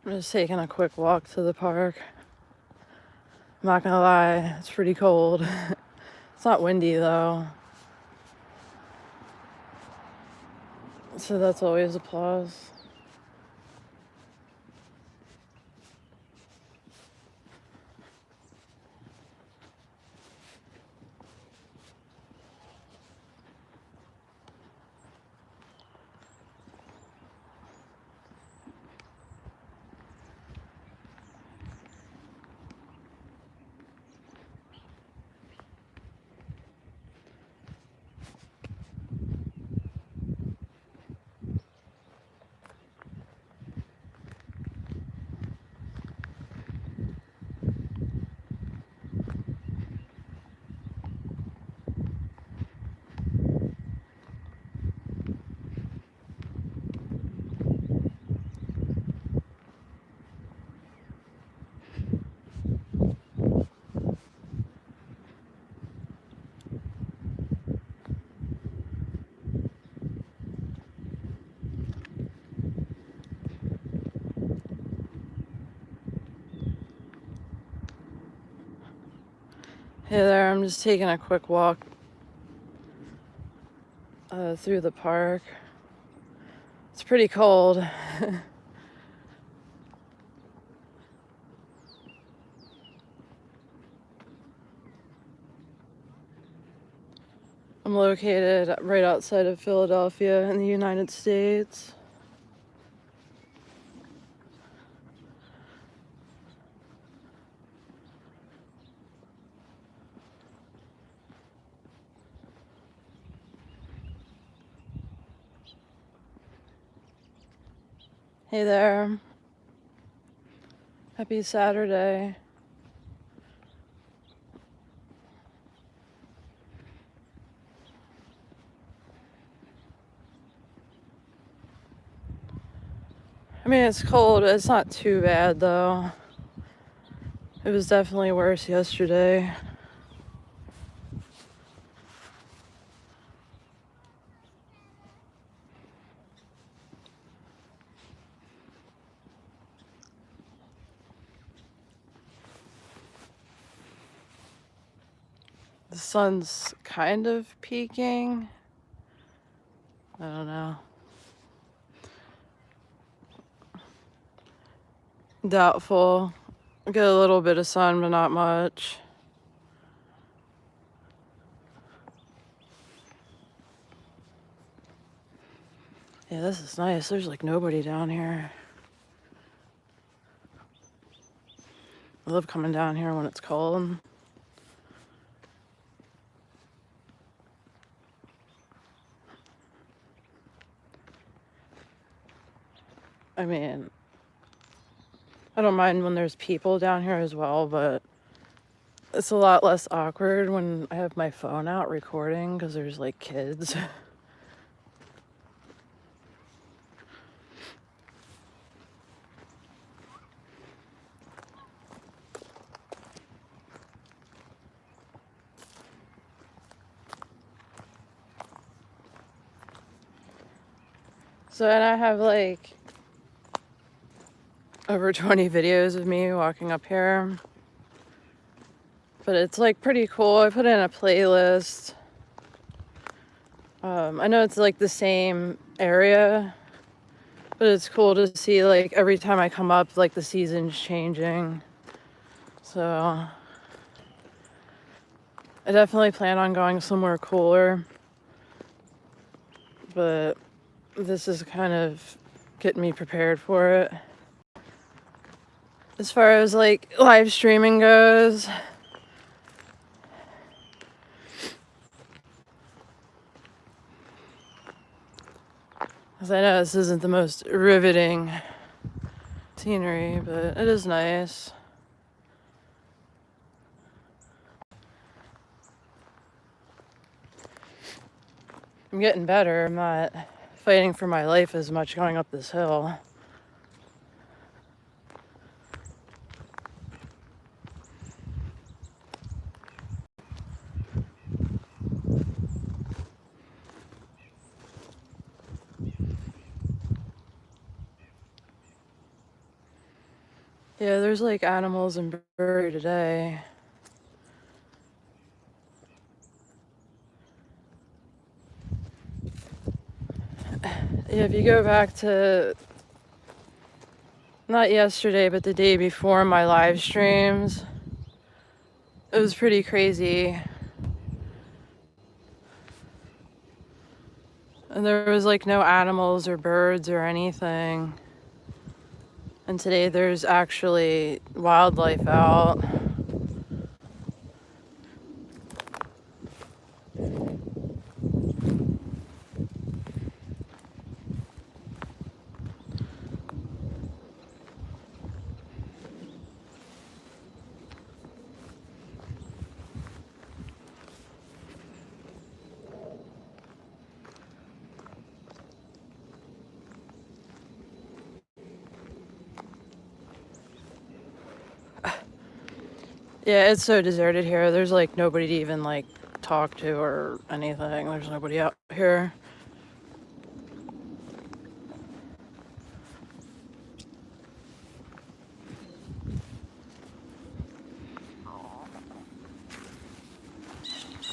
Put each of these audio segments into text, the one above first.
I'm just taking a quick walk to the park. I'm not gonna lie, it's pretty cold. It's not windy though, so that's always a plus. Hey there, I'm just taking a quick walk through the park. It's pretty cold. I'm located right outside of Philadelphia in the United States. Hey there. Happy Saturday. I mean, it's cold. It's not too bad though. It was definitely worse yesterday. The sun's kind of peaking. I don't know. Doubtful. Get a little bit of sun, but not much. Yeah, this is nice. There's like nobody down here. I love coming down here when it's cold. I mean, I don't mind when there's people down here as well, but it's a lot less awkward when I have my phone out recording because there's like kids. So, and I have like over 20 videos of me walking up here. But it's like pretty cool. I put in a playlist. I know it's like the same area, but it's cool to see like every time I come up, like the season's changing. So I definitely plan on going somewhere cooler, but this is kind of getting me prepared for it. As far as like live streaming goes, because I know this isn't the most riveting scenery, but it is nice. I'm getting better. I'm not fighting for my life as much going up this hill. Yeah, there's like animals in Bury today. Yeah, if you go back to not yesterday, but the day before my live streams, it was pretty crazy. And there was like no animals or birds or anything. And today there's actually wildlife out. Yeah, it's so deserted here. There's like nobody to even like talk to or anything. There's nobody out here.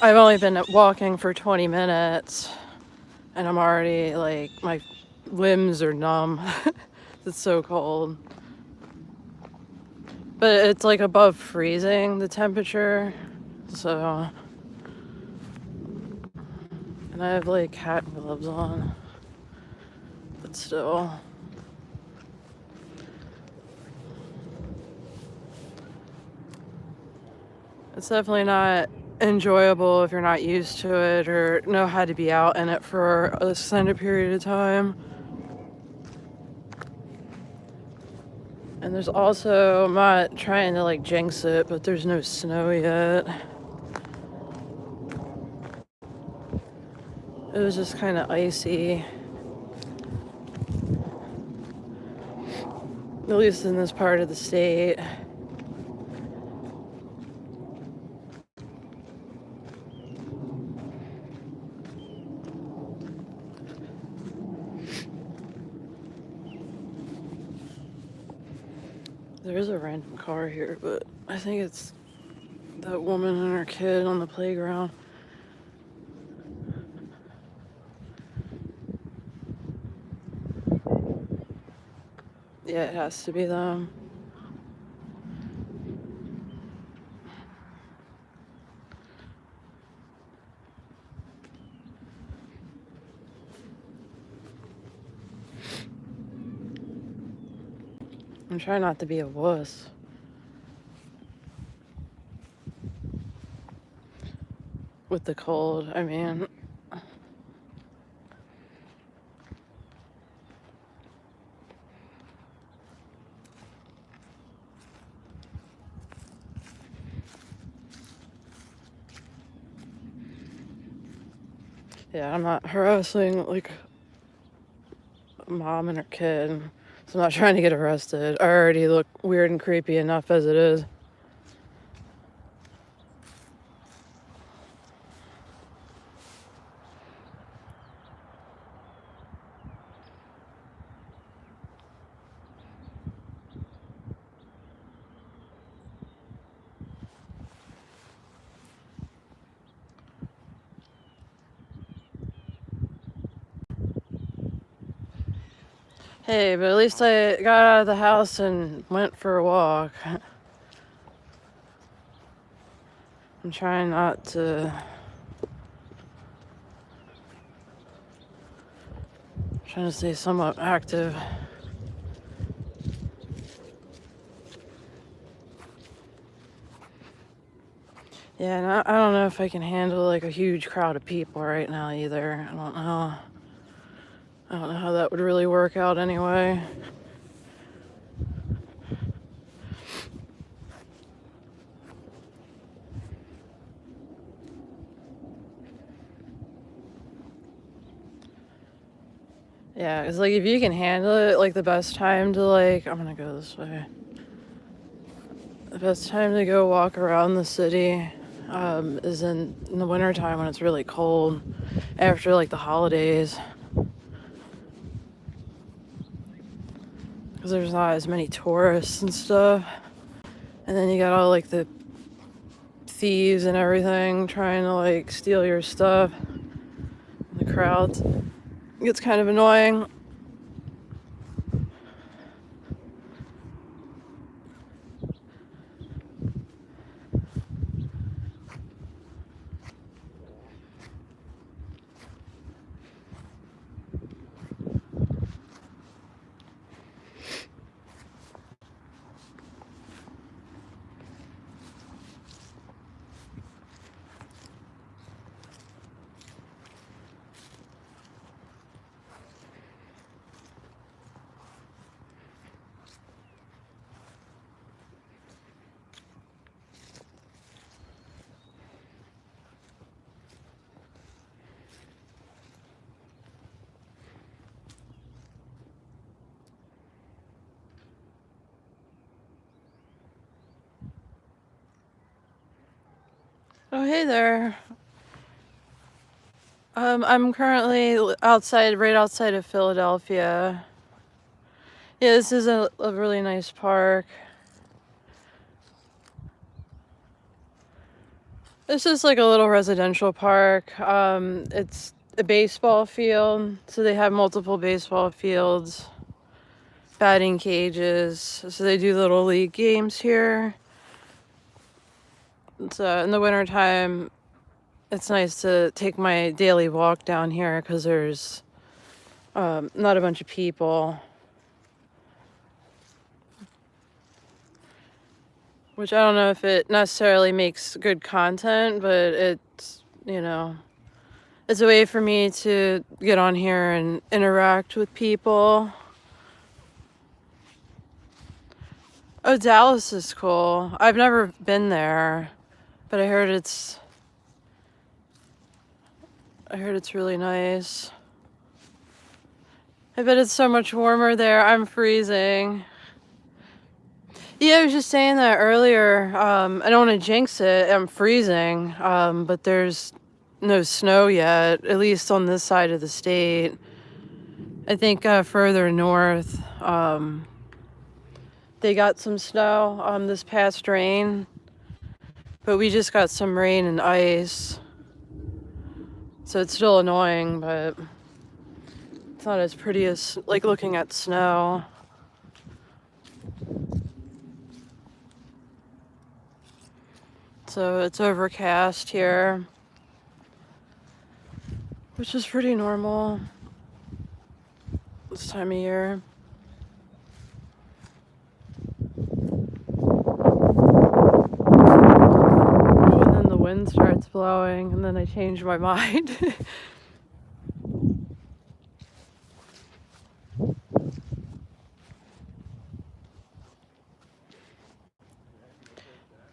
I've only been walking for 20 minutes and I'm already like, my limbs are numb. It's so cold. But it's like above freezing, the temperature. So, and I have like hat gloves on. But still. It's definitely not enjoyable if you're not used to it or know how to be out in it for a extended period of time. And there's also, I'm not trying to like jinx it, but there's no snow yet. It was just kind of icy. At least in this part of the state. There is a random car here, but I think it's that woman and her kid on the playground. Yeah, it has to be them. I'm trying not to be a wuss. With the cold, I mean. Yeah, I'm not harassing like a mom and her kid. So I'm not trying to get arrested. I already look weird and creepy enough as it is. Hey, but at least I got out of the house and went for a walk. I'm trying not to. Trying to stay somewhat active. Yeah, and I don't know if I can handle like a huge crowd of people right now either. I don't know. I don't know how that would really work out anyway. Yeah, it's like if you can handle it, like the best time to like, I'm gonna go this way. The best time to go walk around the city is in the wintertime when it's really cold, after like the holidays. because there's not as many tourists and stuff. And then you got all like the thieves and everything trying to like steal your stuff. The crowds. It gets kind of annoying. Oh, hey there. I'm currently right outside of Philadelphia. Yeah, this is a really nice park. This is like a little residential park. It's a baseball field, so they have multiple baseball fields, batting cages. So they do little league games here. So in the wintertime, it's nice to take my daily walk down here because there's not a bunch of people. Which I don't know if it necessarily makes good content, but it's, it's a way for me to get on here and interact with people. Oh, Dallas is cool. I've never been there, but I heard it's really nice. I bet it's so much warmer there. I'm freezing. Yeah, I was just saying that earlier. I don't want to jinx it. I'm freezing, but there's no snow yet, at least on this side of the state. I think further north, they got some snow this past rain, but we just got some rain and ice. So it's still annoying, but it's not as pretty as like looking at snow. So it's overcast here, which is pretty normal this time of year. And then the wind starts blowing, and then I change my mind.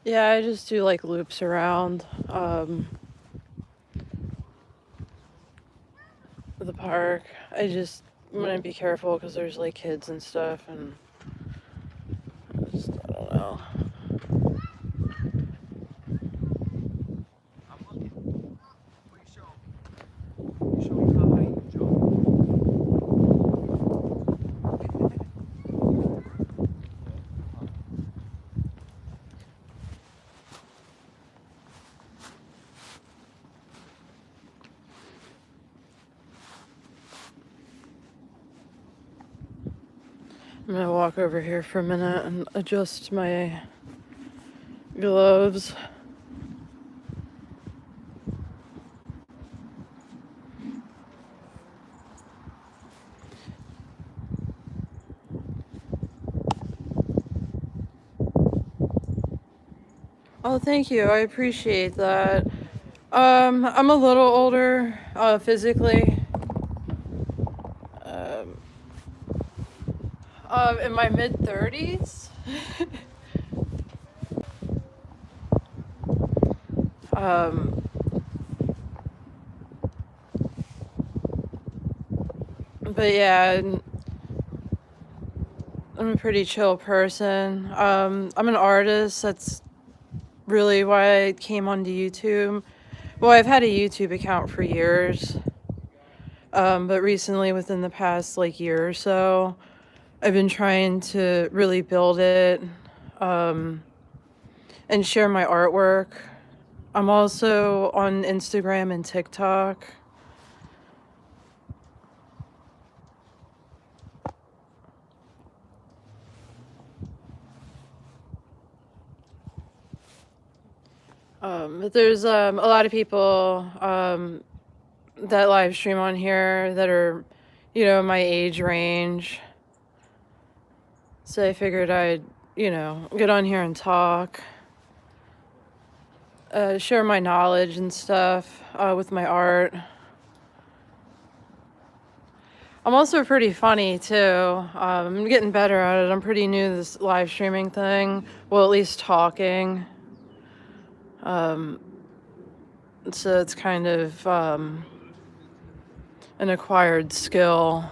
Yeah, I just do like loops around the park. I just want to be careful because there's like kids and stuff, and I don't know. I'm gonna walk over here for a minute and adjust my gloves. Oh, thank you. I appreciate that. I'm a little older, physically. In my mid-30s. But yeah, I'm a pretty chill person. I'm an artist. That's really why I came onto YouTube. Well, I've had a YouTube account for years. But recently, within the past like year or so, I've been trying to really build it um, and share my artwork. I'm also on Instagram and TikTok. But there's a lot of people that live stream on here that are, my age range. So I figured I'd, get on here and talk, share my knowledge and stuff with my art. I'm also pretty funny too. I'm getting better at it. I'm pretty new to this live streaming thing. Well, at least talking. Um, so it's kind of an acquired skill.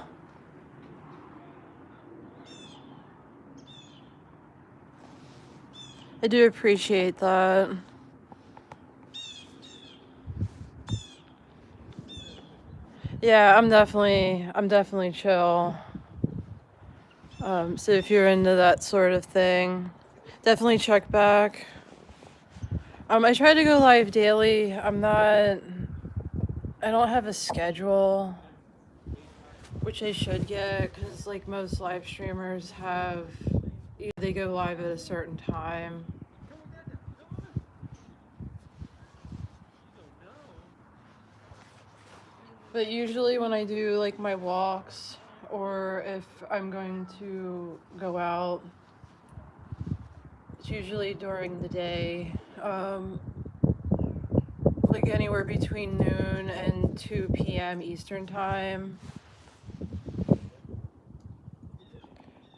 I do appreciate that. Yeah, I'm definitely chill. So if you're into that sort of thing, definitely check back. I try to go live daily. I don't have a schedule, which I should get, because like most live streamers have, they go live at a certain time. But usually when I do like my walks, or if I'm going to go out, it's usually during the day, like anywhere between noon and 2 p.m. Eastern time.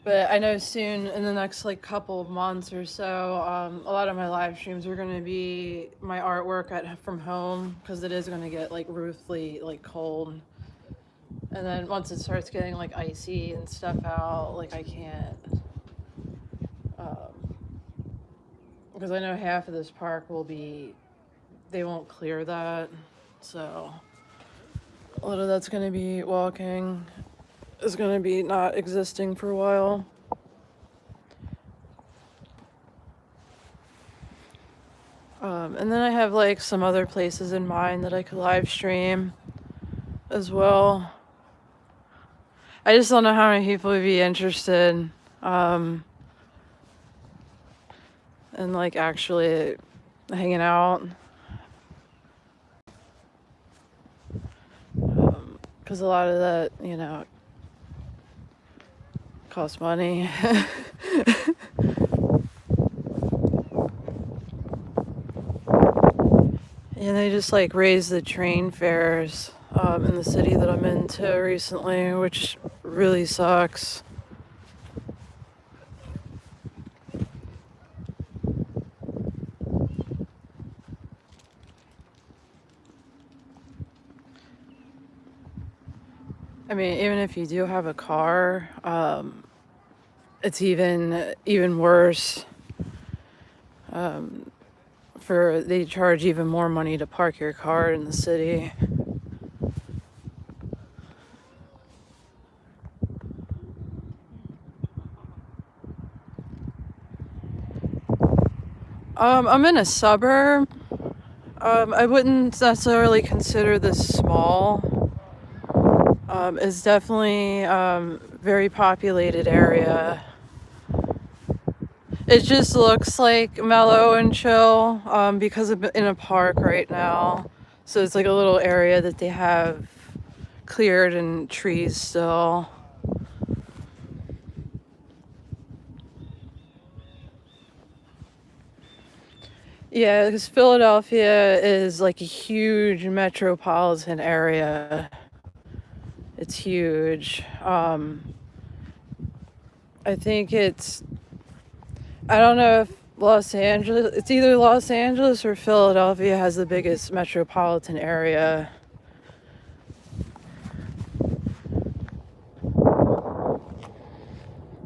But I know soon, in the next like couple of months or so, a lot of my live streams are going to be my artwork from home, because it is going to get like ruthlessly like cold. And then once it starts getting like icy and stuff out, like I can't, because I know half of this park they won't clear that. So a lot of that's going to be walking, is going to be not existing for a while. And then I have like some other places in mind that I could live stream as well. I just don't know how many people would be interested in like actually hanging out. Because a lot of that, costs money. And they just like raised the train fares in the city that I'm into recently, which really sucks. I mean, even if you do have a car, it's even worse. They charge even more money to park your car in the city. I'm in a suburb. I wouldn't necessarily consider this small. It's definitely very populated area. It just looks like mellow and chill because I'm in a park right now. So it's like a little area that they have cleared and trees still. Yeah, because Philadelphia is like a huge metropolitan area. It's huge. I think I don't know if it's either Los Angeles or Philadelphia has the biggest metropolitan area.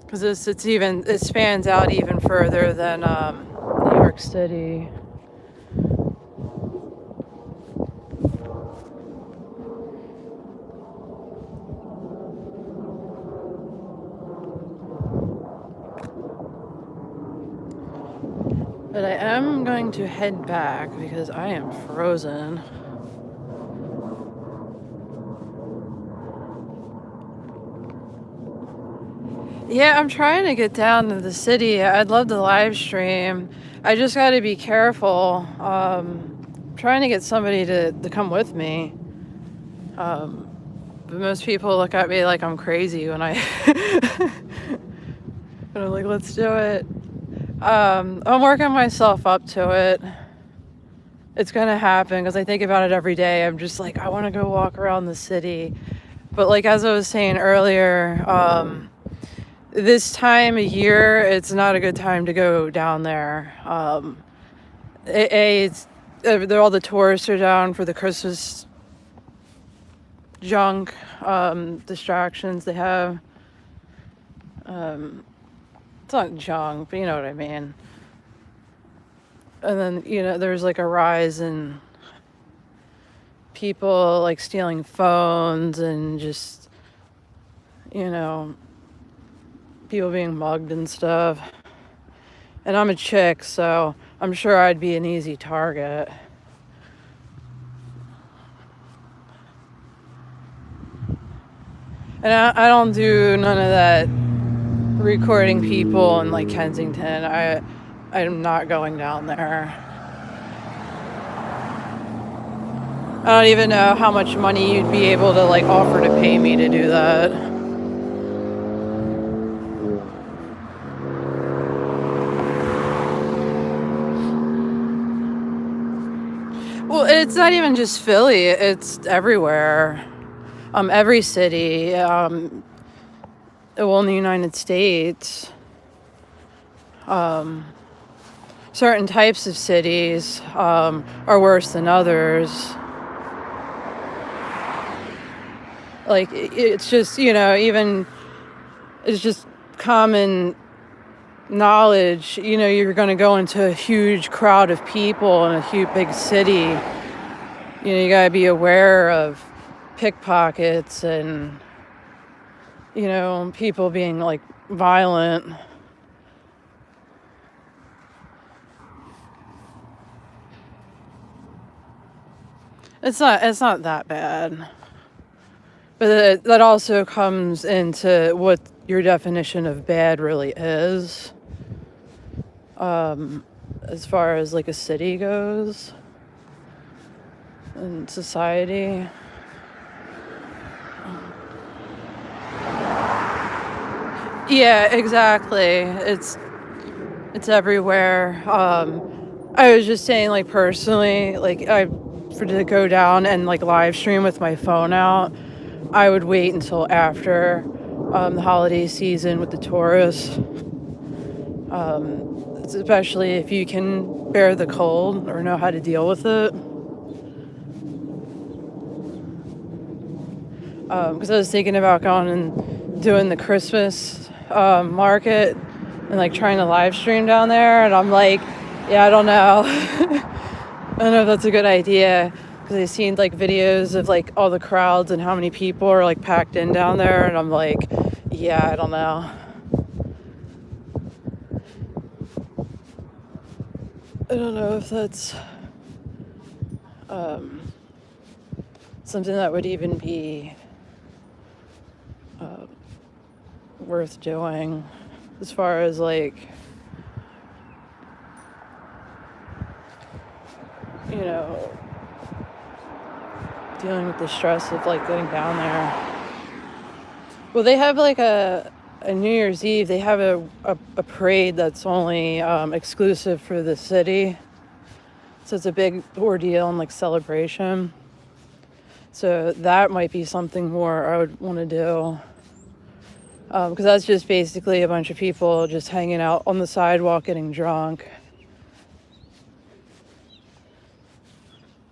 Because it spans out even further than New York City. But I am going to head back because I am frozen. Yeah, I'm trying to get down to the city. I'd love to live stream. I just got to be careful. Trying to get somebody to come with me. But most people look at me like I'm crazy when I when I'm like, let's do it. I'm working myself up to it. It's gonna happen because I think about it every day. I'm just like, I want to go walk around the city. But like as I was saying earlier, this time of year, it's not a good time to go down there. It's all the tourists are down for the Christmas junk, distractions they have. It's not junk, but you know what I mean. And then, there's like a rise in people like stealing phones and just, people being mugged and stuff. And I'm a chick, so I'm sure I'd be an easy target. And I don't do none of that recording people in like Kensington. I'm not going down there. I don't even know how much money you'd be able to like offer to pay me to do that. Well, it's not even just Philly, it's everywhere. Every city, in the United States. Certain types of cities are worse than others. Like, it's just, even, it's just common knowledge, you're going to go into a huge crowd of people in a huge big city. You got to be aware of pickpockets and, people being like violent. It's not that bad. But that also comes into what your definition of bad really is. As far as like a city goes and society. Yeah, exactly. It's everywhere. I was just saying, like, personally, like, to go down and like live stream with my phone out, I would wait until after the holiday season with the tourists. Especially if you can bear the cold or know how to deal with it. Because I was thinking about going and doing the Christmas market and like trying to live stream down there, and I'm like, yeah, I don't know. I don't know if that's a good idea, because I seen like videos of like all the crowds and how many people are like packed in down there, and I'm like, yeah, I don't know. I don't know if that's something that would even be worth doing, as far as like, dealing with the stress of like getting down there. Well, they have like a New Year's Eve, they have a parade that's only exclusive for the city. So it's a big ordeal and like celebration. So that might be something more I would want to do. Because that's just basically a bunch of people just hanging out on the sidewalk getting drunk.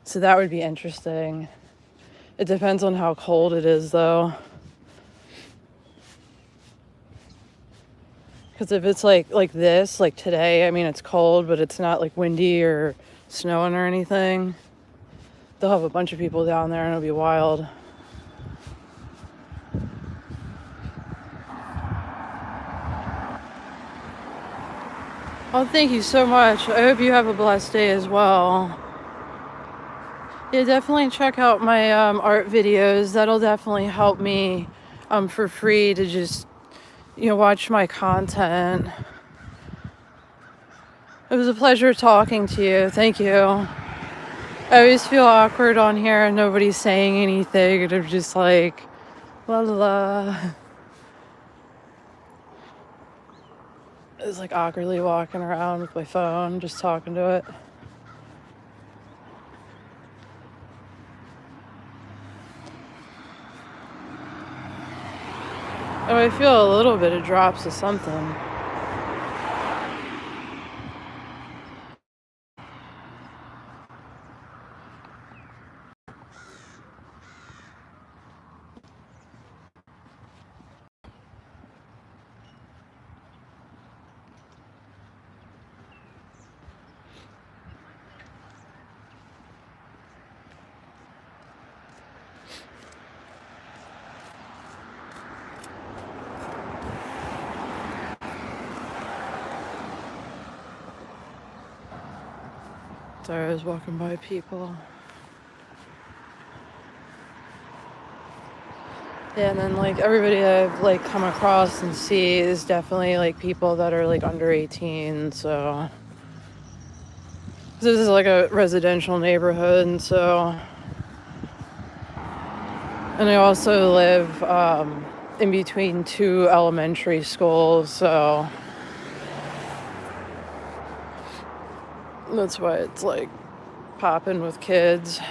So that would be interesting. It depends on how cold it is, though. Because if it's like this, like today, I mean, it's cold, but it's not like windy or snowing or anything. They'll have a bunch of people down there and it'll be wild. Oh, thank you so much. I hope you have a blessed day as well. Yeah, definitely check out my art videos. That'll definitely help me for free to just, watch my content. It was a pleasure talking to you. Thank you. I always feel awkward on here and nobody's saying anything. And I'm just like, la la la. I was like awkwardly walking around with my phone, just talking to it. Oh, I feel a little bit of drops of something. Sorry, I was walking by people. Yeah, and then like everybody I've like come across and see is definitely like people that are like under 18. So this is like a residential neighborhood, and I also live in between two elementary schools, so that's why it's like popping with kids.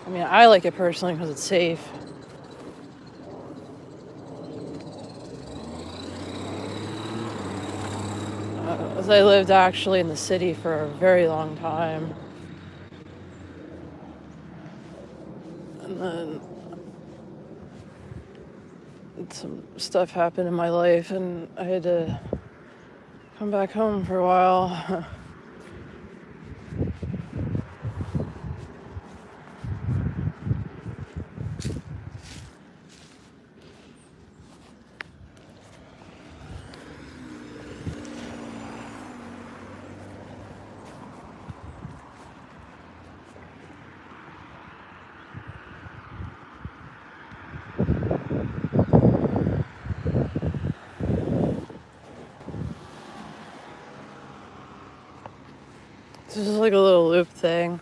I mean, I like it personally because it's safe. As I lived actually in the city for a very long time. And then some stuff happened in my life and I had to come back home for a while. This is like a little loop thing.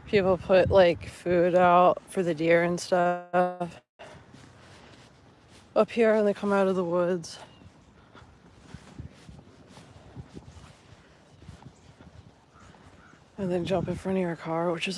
People put like food out for the deer and stuff up here and they come out of the woods. And then jump in front of your car, which is